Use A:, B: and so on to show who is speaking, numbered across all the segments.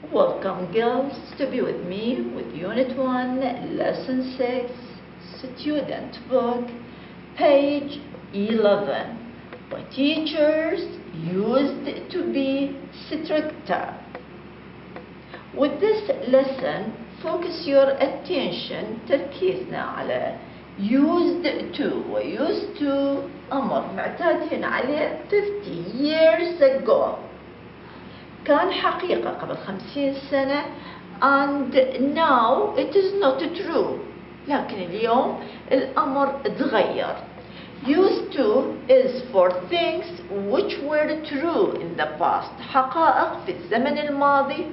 A: Welcome girls to be with me with Unit 1, Lesson 6, Student Book, page 11. Why teachers used to be stricter. With this lesson, focus your attention تركيزنا على used to. وused to أمر معتادين عليه 50 years ago. كان حقيقة قبل 50 سنة and now it is not true. لكن اليوم الأمر تغير. Used to is for things which were true in the past. حقائق في الزمن الماضي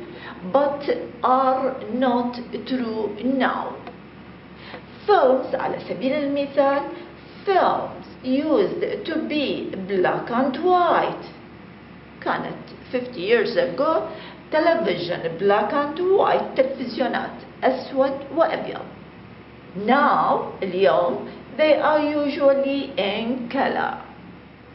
A: but are not true now. Films على سبيل المثال, films used to be black and white. كانت 50 years ago television black and white, تلفزيونات أسود وأبيض. Now اليوم they are usually in color.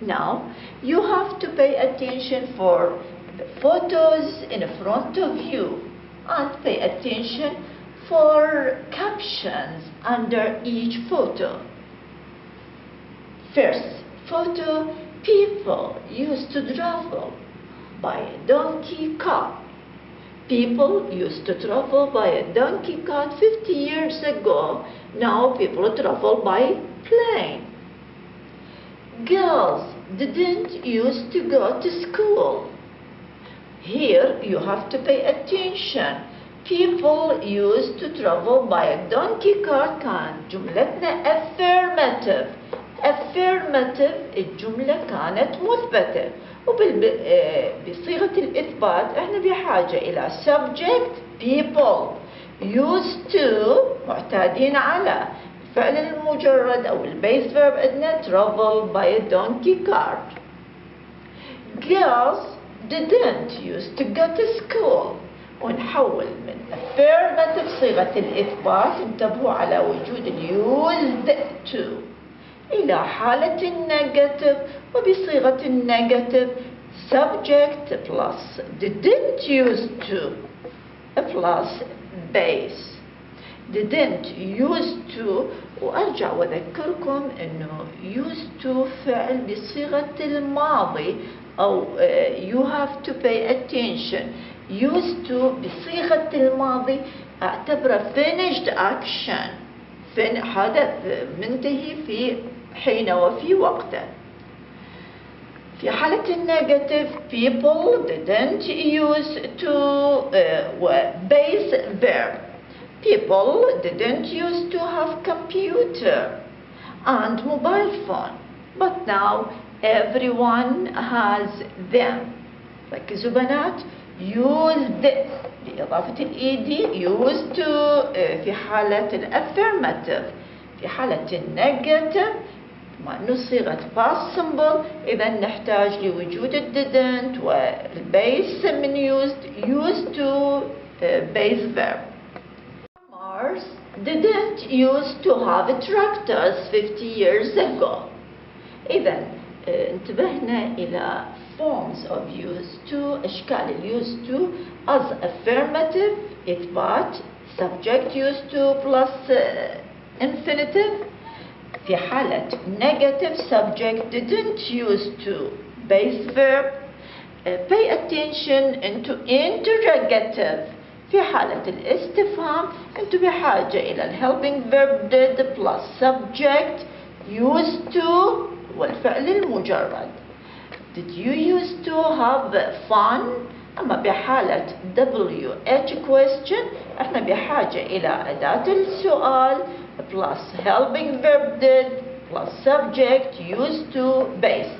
A: Now you have to pay attention for the photos in front of you and pay attention for captions under each photo. First photo, people used to travel by a donkey cart. People used to travel by a donkey cart 50 years ago. Now people travel by plane. Girls didn't used to go to school. Here you have to pay attention. People used to travel by a donkey cart. كان جملتنا affirmative. affirmative الجملة كانت مثبتة. وبصيغة الإثبات احنا بحاجة إلى subject people used to معتادين على الفعل المجرد أو البيس verb عندنا travel by a donkey cart. Girls didn't used to go to school. ونحول من affirmative صيغة الإثبات انتبهوا على وجود used to إلى حالة النيجاتيف وبصيغة النيجاتيف subject plus didn't used to plus base. didn't used to وأرجع وأذكركم إنه used to فعل بصيغة الماضي أو you have to pay attention. used to بصيغة الماضي أعتبره finished action. حدث منتهي في حين وفي وقته. في حالة النيجاتيف people didn't use to base verb. people didn't used to have computer and mobile phone but now everyone has them. ركزوا بنات. used بإضافة الإيدي used to في حالة الأفيرماتيف. في حالة النيجاتيف مع أنه صيغة past simple إذا نحتاج لوجود didn't والبيس من used to base verb. Farmers didn't used to have tractors 50 years ago. إذا انتبهنا إلى forms of used to أشكال used to as affirmative إثبات subject used to plus infinitive. في حالة negative subject didn't used to base verb. pay attention into interrogative. في حالة الاستفهام أنتم بحاجة إلى helping verb did plus subject used to والفعل المجرد. Did you used to have fun؟ أما بحالة WH question احنا بحاجة إلى أداة السؤال plus helping verb did plus subject used to base.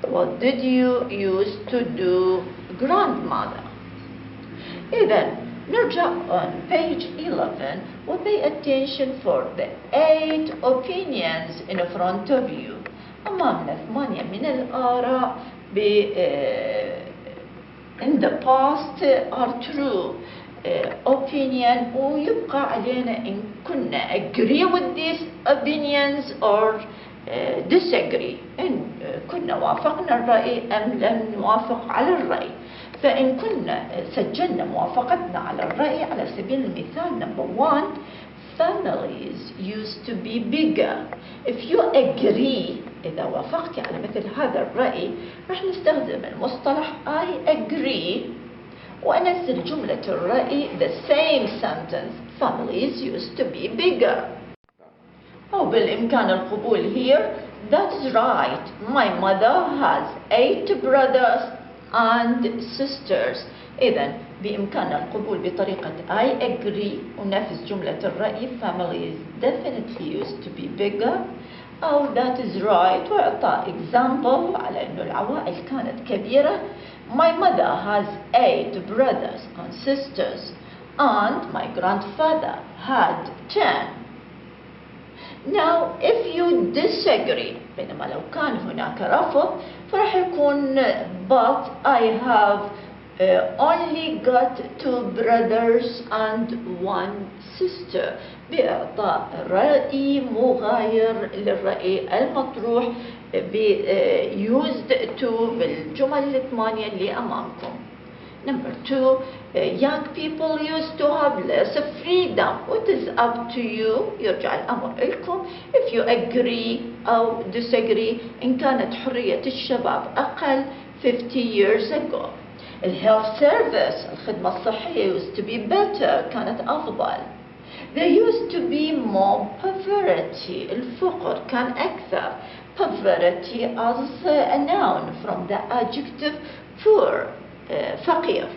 A: What did you used to do, grandmother? إذن نرجع on page 11 و pay attention for the 8 opinions in front of you. أمامنا 8 من الآراء in the past are true opinion ويبقى علينا إن كنا agree with these opinions or disagree. إن كنا وافقنا الرأي أم لم نوافق على الرأي. فإن كنا سجلنا موافقتنا على الرأي على سبيل المثال number 1 families used to be bigger. If you agree إذا وافقتي على مثل هذا الرأي راح نستخدم المصطلح I agree وأنزل جملة الرأي the same sentence families used to be bigger. أو بالإمكان القبول here that's right my mother has 8 brothers and sisters. إذن بإمكاننا القبول بطريقة I agree ونفذ جملة الرأي families definitely used to be bigger أو that is right وإعطاء example على إنه العوائل كانت كبيرة. My mother has 8 brothers and sisters and my grandfather had 10. Now if you disagree بينما لو كان هناك رفض فراح يكون but I have only got 2 brothers and 1 sister بإعطاء رأي مغاير للرأي المطروح ب used to بالجمل الثمانية اللي أمامكم. Number 2 young people used to have less freedom. It is up to you. يرجع الأمر إلكم. If you agree أو disagree إن كانت حرية الشباب أقل 50 years ago. الhealth service الخدمة الصحية used to be better كانت أفضل. There used to be more poverty. الفقر كان أكثر. Poverty as a noun from the adjective poor فقير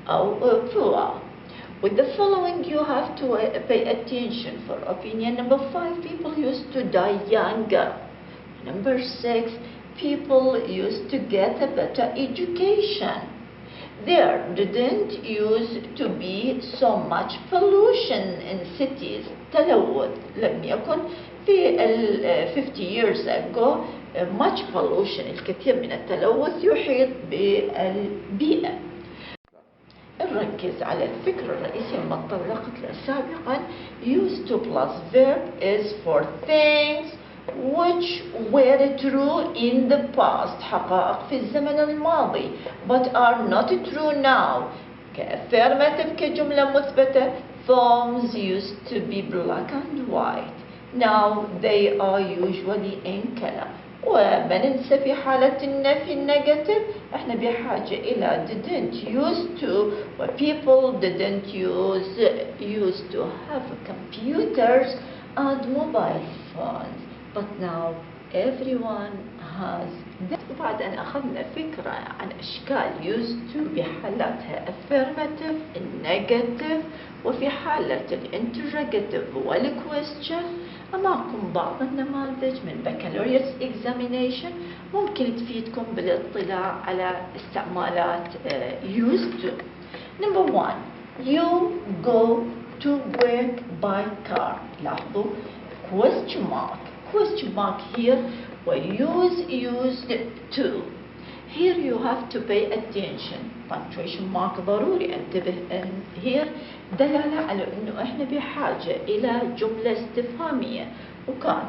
A: أو poor. With the following you have to pay attention for opinion. Number 5 people used to die younger. Number 6 people used to get a better education. There didn't used to be so much pollution in cities. تلوث لم يكن في 50 years ago much pollution الكثير من التلوث يحيط بالبيئة. نركز على الفكرة الرئيسية ما تطرقت له سابقا. used to plus verb is for things which were true in the past حقائق في الزمن الماضي but are not true now. كaffirmative كجملة مثبتة forms used to be black and white. Now they are usually in color. وما ننسى في حالة النفي النيجاتيف احنا بحاجة إلى didn't used to و people didn't used to have computers and mobile phones but now everyone has. وبعد أن أخذنا فكرة عن أشكال used to بحالاتها affirmative negative وفي حالة interrogative والquestion أمامكم بعض النماذج من baccalaureate examination ممكن تفيدكم بالاطلاع على استعمالات used to. Number 1 you go to work by car. لاحظوا question mark here وuse used to. Here you have to pay attention. punctuation mark ضروري انتبه here دلالة على انه احنا بحاجة الى جملة استفهامية وكان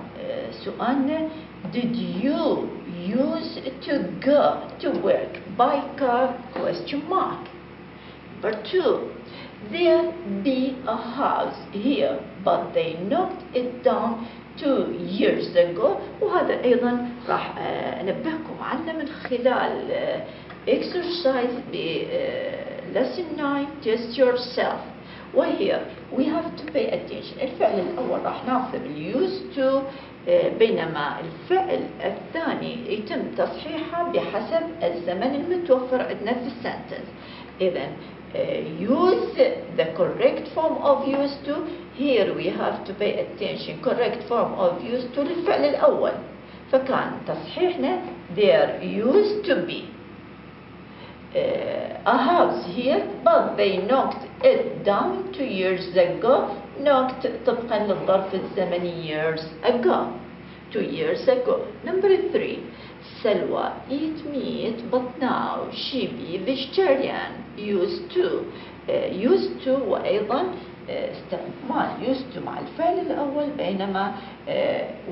A: سؤالنا did you use to go to work by car question mark. Number 2 there be a house here but they knocked it down 2 years ago. وهذا أيضا راح أنبهكم عنه من خلال exercise ب lesson 9 test yourself. وهي we have to pay attention. الفعل الأول راح ناخذه used to بينما الفعل الثاني يتم تصحيحه بحسب الزمن المتوفر عندنا في السنتنس. إذن use the correct form of used to. Here we have to pay attention correct form of used to للفعل الأول فكان تصحيحنا there used to be a house here but they knocked it down 2 years ago. knocked طبقا للظرف الزمني years ago 2 years ago. Number 3 Selwa eat meat but now she be vegetarian. used to وأيضا استعمال used to مع الفعل الأول بينما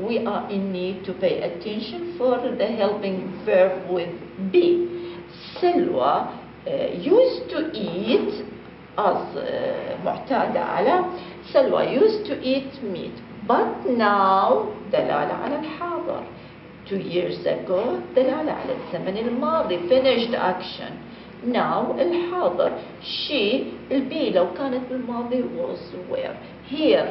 A: we are in need to pay attention for the helping verb with be. سلوى used to eat as معتادة على سلوى used to eat meat but now دلالة على الحاضر 2 years ago دلالة على الزمن الماضي finished action now الحاضر she البي لو كانت بالماضي was where here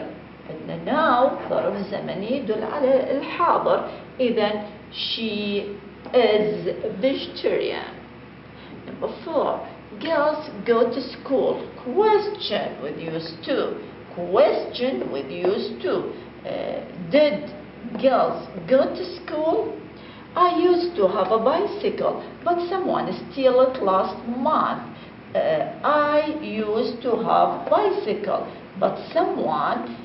A: عندنا now ظرف زمني يدل على الحاضر إذا she is vegetarian. Number 4 girls go to school question with used to question with used to did girls go to school? I used to have a bicycle but someone stole it last month. I used to have bicycle but someone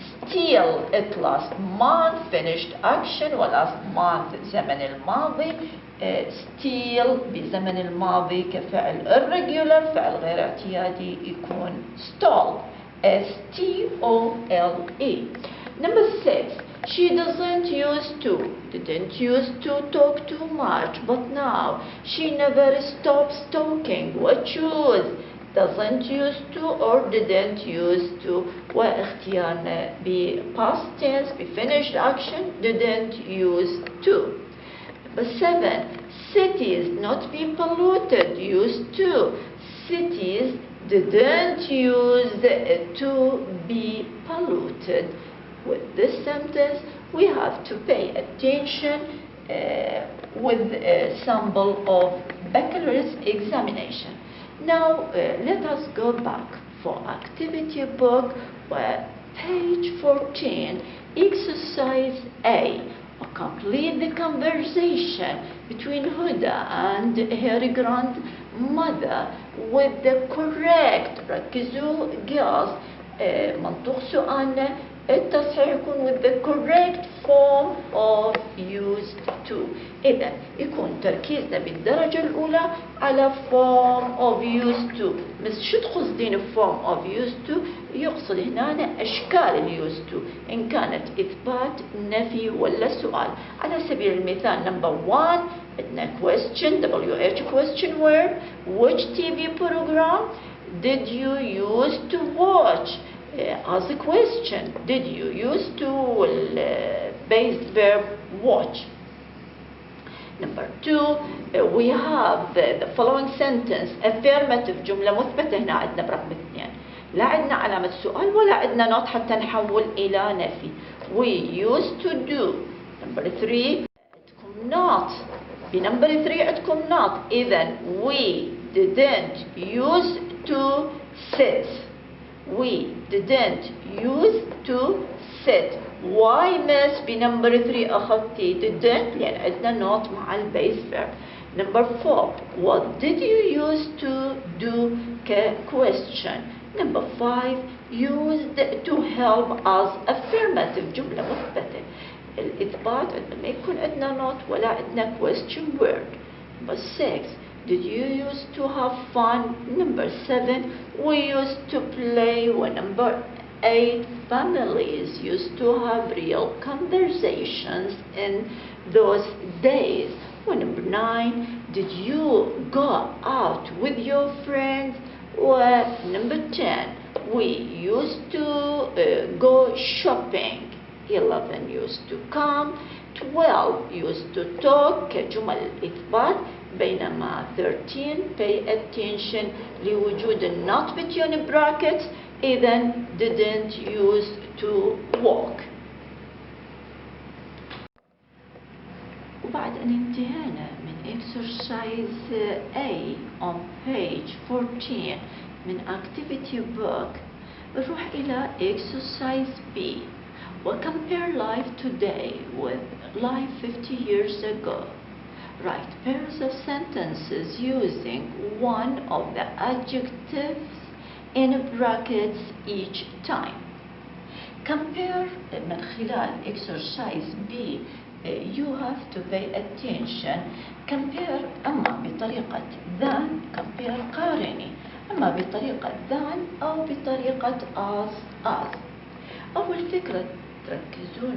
A: steal it last month finished action last month زمن الماضي steal بزمن الماضي كفعل irregular فعل غير اعتيادي يكون stole S-T-O-L-E. Number 6 she didn't used to talk too much but now she never stops talking what choose doesn't used to or didn't used to واختيارنا ب past tense ب finished action didn't used to. Number 7 cities not be polluted used to cities didn't use to be polluted. With this sentence we have to pay attention with a sample of baccalaureate examination. Now let us go back for activity book page 14 exercise A. Complete the conversation between Huda and her grandmother with the correct ركزوا girls منطوق سؤالنا التصحيح يكون with the correct form of used to. إذا يكون تركيزنا بالدرجة الأولى على form of used to. بس شو تقصدين form of used to؟ يقصد هنا أشكال used to إن كانت إثبات نفي ولا سؤال. على سبيل المثال number 1 عندنا question WH question word which TV program did you use to watch? As a question did you use to based verb watch. Number 2 we have the following sentence affirmative جملة مثبتة هنا عندنا برقم 2 لا عندنا علامة سؤال ولا عندنا نوت حتى نحول إلى نفي. we used to do. Number 3 عندكم not بنمبر 3 عندكم not إذا we didn't use to sit. We didn't use to sit. Why miss بنمبر 3 أخذتي didn't لأن عندنا not مع البيس verb. Number 4 what did you use to do question. Number 5 used to help as affirmative جملة مثبتة. الإثبات عندما يكون عندنا not ولا عندنا question word. Number 6 did you used to have fun? Number 7 we used to play. Number 8 families used to have real conversations in those days. Number 9 did you go out with your friends? Number 10 we used to go shopping. 11 used to come. 12 used to talk كجمل إثبات. بينما 13 pay attention لوجود not between brackets إذا didn't use to walk. وبعد أن انتهينا من exercise A on page 14 من activity book بنروح إلى exercise B compare life today with life 50 years ago. Write pairs of sentences using one of the adjectives in brackets each time. Compare من خلال exercise B you have to pay attention. Compare أما بطريقة than compare قارني أما بطريقة than أو بطريقة as. أول فكرة تركزون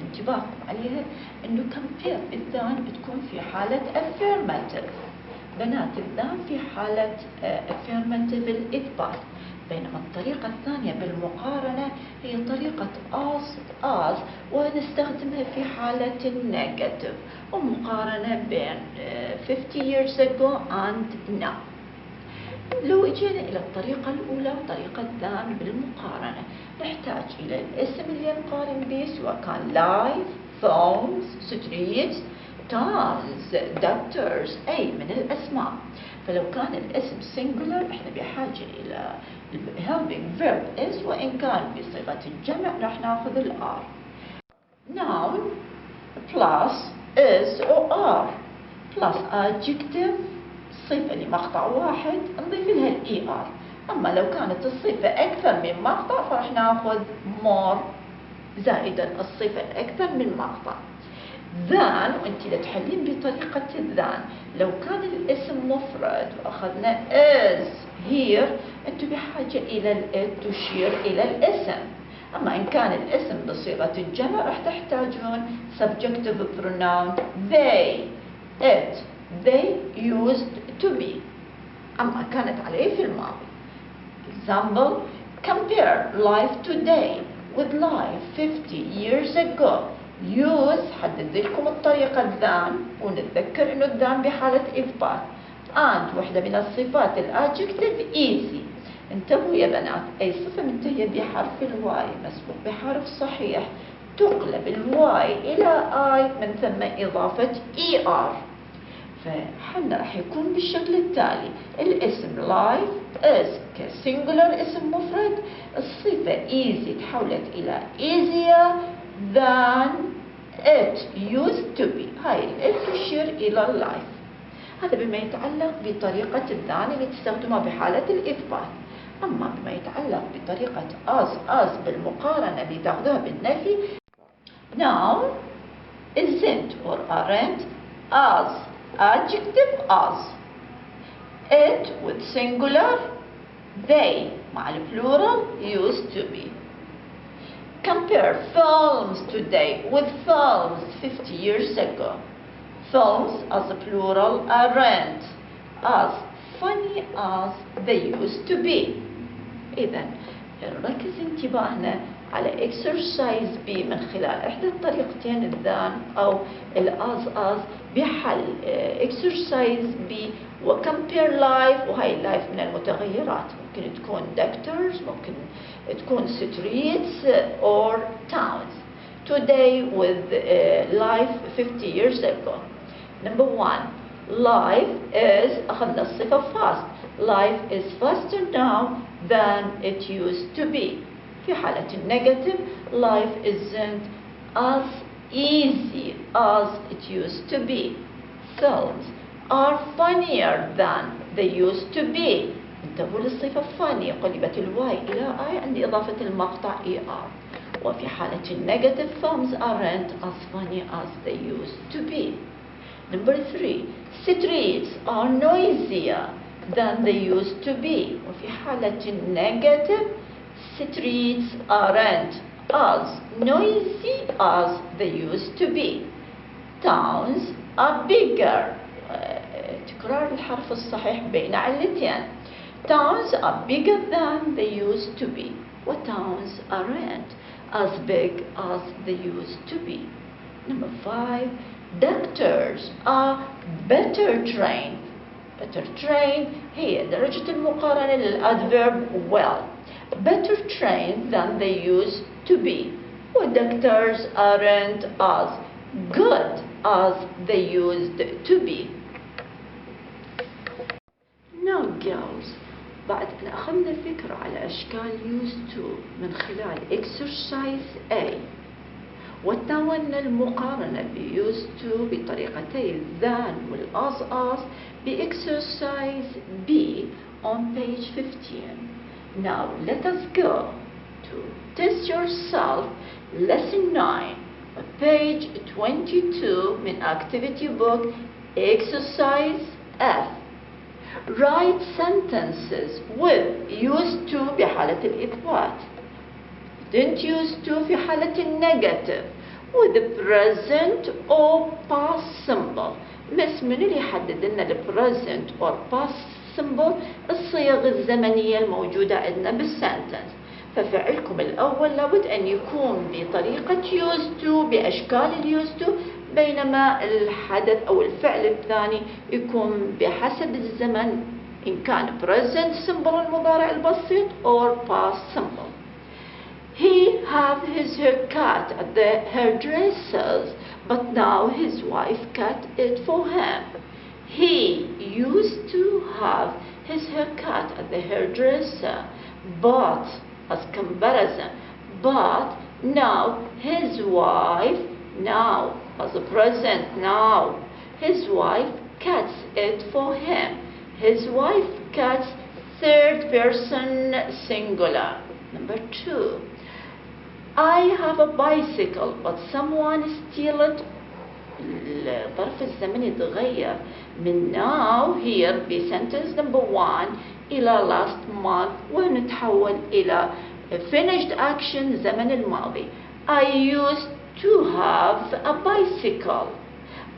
A: انتباهكم عليها انه compare بالذان بتكون في حالة affirmative بنات الذان في حالة affirmative الإثبات، بينما الطريقة الثانية بالمقارنة هي طريقة as ونستخدمها في حالة النيجاتيف ومقارنة بين 50 years ago and now. لو اجينا إلى الطريقة الأولى طريقة ذان بالمقارنة، نحتاج إلى الاسم اللي نقارن به سواء كان life، phones، streets، towns، doctors، أي من الأسماء. فلو كان الاسم singular احنا بحاجة إلى helping verb is، وإن كان بصيغة الجمع راح ناخذ الR. noun plus is or are plus adjective صفة لمقطع واحد نضيف لها ER. أما لو كانت الصفة أكثر من مقطع فراح ناخذ more زائدا الصفة أكثر من مقطع. ذان وانت تحلين بطريقة الذان، لو كان الاسم مفرد واخذنا is here انتو بحاجة الى it تشير الى الاسم. اما ان كان الاسم بصيغة الجمع راح تحتاجون subjunctive pronoun they، it، they used to be. اما كانت عليه في الماضي. example compare life today with life 50 years ago. use حدد لكم الطريقة الذان ونتذكر انه الذان بحالة اثبات and وحدة من الصفات الادجكتيف easy. انتبهوا يا بنات، اي صفة منتهية بحرف الواي مسبوق بحرف صحيح تقلب الواي الى I من ثم اضافة er. فحنا راح يكون بالشكل التالي: الاسم life is كسنجولر اسم مفرد، الصفة easy تحولت الى easier than it used to be. هاي it تشير إلى life. هذا بما يتعلق بطريقة الذان اللي تستخدمها بحالة الإثبات. أما بما يتعلق بطريقة as بالمقارنة اللي تاخذوها بالنفي، noun isn't or aren't as adjective as it with singular they مع البلورال used to be. Compare films today with films 50 years ago. Films as a plural aren't as funny as they used to be. إذن نركز انتباهنا على exercise B من خلال إحدى الطريقتين الذان أو as بحل exercise B وcompare life. وهي life من المتغيرات، ممكن تكون doctors، ممكن تكون streets or towns. Today with life 50 years ago. Number one, life is أخذنا الصفة fast. Life is faster now than it used to be. في حالة النيجاتيف life isn't as easy as it used to be. Films are funnier than they used to be. انتبهوا للصفة funny قلبت الواي إلى I عند إضافة المقطع ER. وفي حالة النيجاتيف films aren't as funny as they used to be. Number three, streets are noisier than they used to be. وفي حالة النيجاتيف streets aren't as noisy as they used to be. Towns are bigger. تكرار الحرف الصحيح بين علتين. Towns are bigger than they used to be. Towns aren't as big as they used to be. Number five, doctors are better trained. Better trained هي درجة المقارنة للأدفيرب well. Better trained than they used to be. Doctors aren't as good as they used to be. Now girls, بعد أن أخذنا فكرة على أشكال used to من خلال exercise A، وتناولنا المقارنة ب used to بطريقتي الذان والas بexercise B on page 15. Now let us go to test yourself lesson 9 page 22 من activity book exercise F. Write sentences with used to بحالة الإثبات، didn't used to في حالة النيجاتيف، with the present or past symbol بس من اللي يحدد لنا ال present or past symbol؟ الصيغ الزمنية الموجودة عندنا بالسنتنس. ففعلكم الأول لابد أن يكون بطريقة used to، بأشكال used to، بينما الحدث أو الفعل الثاني يكون بحسب الزمن، إن كان present symbol المضارع البسيط or past symbol. He had his hair cut at the hairdresser's, but now his wife cut it for him. He used to have his hair cut at the hairdresser, but as comparison, but now his wife, now as a present, now his wife cuts it for him. His wife cuts, third person singular. Number 2. I have a bicycle but someone steal it. الظرف الزمني تغير من now here بسنتنس number 1 إلى last month ونتحول إلى finished action زمن الماضي. I used to have a bicycle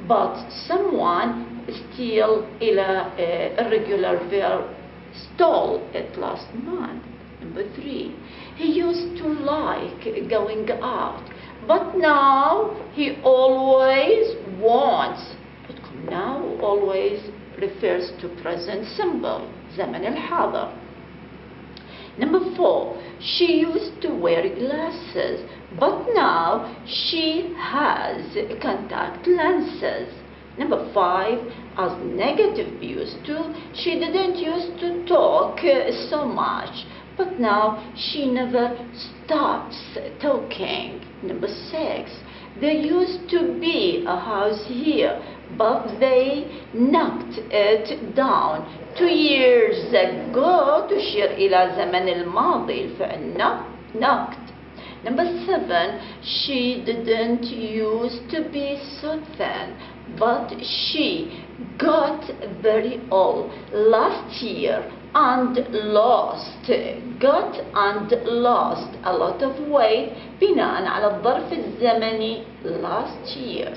A: but someone steal إلى irregular verb stole it last month. Number 3. He used to like going out, but now he always wants. Now always refers to present symbol, زمن الحاضر. Number 4. She used to wear glasses, but now she has contact lenses. Number 5. As negative used to, she didn't used to talk so much, but now she never stops talking. Number 6. There used to be a house here, but they knocked it down 2 years ago. تشير إلى زمن الماضي الفعل knocked. Number 7. She didn't used to be so thin, but she got very old last year and lost a lot of weight بناء على الظرف الزمني last year.